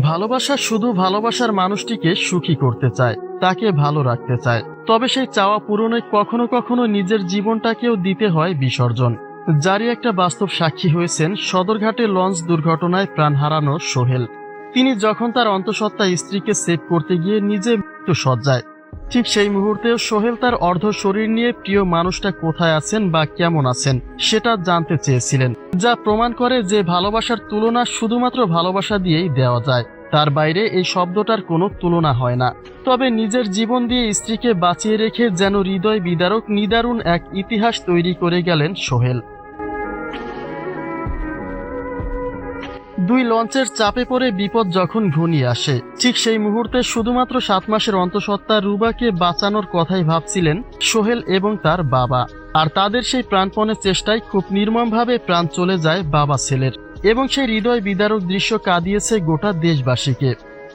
ভালোবাসা শুধু ভালোবাসার মানুষটিকে সুখী করতে চায়, তাকে ভালো রাখতে চায়। তবে সেই চাওয়া পূরণে কখনো কখনো নিজের জীবনটাকেও দিতে হয় বিসর্জন। যারই একটা বাস্তব সাক্ষী হয়েছেন সদরঘাটে লঞ্চ দুর্ঘটনায় প্রাণ হারানো সোহেল। তিনি যখন তার অন্তঃসত্ত্বা স্ত্রীকে সেভ করতে গিয়ে নিজে মৃত্যু সজ্জায়, ঠিক সেই মুহূর্তেও সোহেল তার অর্ধ শরীর নিয়ে প্রিয় মানুষটা কোথায় আছেন বা কেমন আছেন সেটা জানতে চেয়েছিলেন, যা প্রমাণ করে যে ভালোবাসার তুলনা শুধুমাত্র ভালোবাসা দিয়েই দেওয়া যায়। তার বাইরে এই শব্দটার কোনো তুলনা হয় না। তবে নিজের জীবন দিয়ে স্ত্রীকে বাঁচিয়ে রেখে যেন হৃদয় বিদারক নিদারুণ এক ইতিহাস তৈরি করে গেলেন সোহেল। দুই লঞ্চের চাপে পড়ে বিপদ যখন ঘনিয়ে আসে, ঠিক সেই মুহূর্তে শুধুমাত্র 7 মাসের অন্তঃসত্ত্বা রুবাকে বাঁচানোর কথাই ভাবছিলেন সোহেল এবং তার বাবা। আর তাদের সেই প্রাণপণের চেষ্টায় খুব নির্মমভাবে প্রাণ চলে যায় বাবা ছেলের, এবং সেই হৃদয় বিদারক দৃশ্য কাঁদিয়েছে গোটা দেশবাসীকে।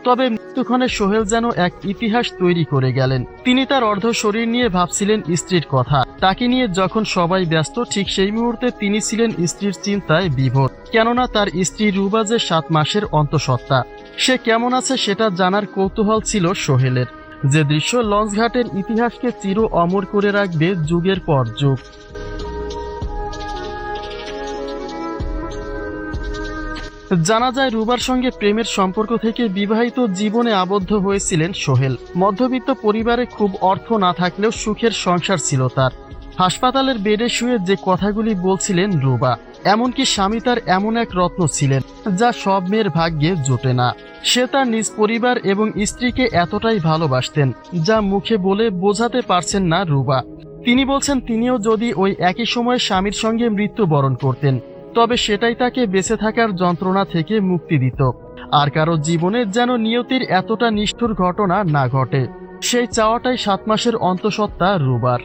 তবে মৃত্যুক্ষণে সোহেল যেন এক ইতিহাস তৈরি করে গেলেন। তিনি তার অর্ধ শরীর নিয়ে ভাবছিলেন স্ত্রীর কথা। তাকে নিয়ে যখন সবাই ব্যস্ত, ঠিক সেই মুহূর্তে তিনি ছিলেন স্ত্রীর চিন্তায় বিভোর। কেননা তার স্ত্রী রুবা যে 7 মাসের অন্তঃসত্ত্বা, সে কেমন আছে সেটা জানার কৌতূহল ছিল সোহেলের। যে দৃশ্য লঞ্চঘাটের ইতিহাসকে চির অমর করে রাখবে যুগের পর যুগ। জানা যায় রুবার সঙ্গে প্রেমের সম্পর্ক থেকে বিবাহিত জীবনে আবদ্ধ হয়েছিলেন সোহেল। মধ্যবিত্ত পরিবারে খুব অর্থ না থাকলেও সুখের সংসার ছিল তার। হাসপাতালের বেডে শুয়ে যে কথাগুলি বলছিলেন রুবা, এমনকি স্বামী তার এমন এক রত্ন ছিলেন যা সব মেয়ের ভাগ্যে জোটে না। সে তার নিজ পরিবার এবং স্ত্রীকে এতটাই ভালোবাসতেন যা মুখে বলে বোঝাতে পারছেন না রুবা। তিনি বলছেন তিনিও যদি ওই একই সময়ে স্বামীর সঙ্গে মৃত্যুবরণ করতেন, তবে সেটাই তাকে বেঁচে থাকার যন্ত্রণা থেকে মুক্তি দিত। আর কারো জীবনে যেন নিয়তির এতটা নিষ্ঠুর ঘটনা না ঘটে, সেই চাওয়াটাই 7 মাসের অন্তঃসত্ত্বা রুবার।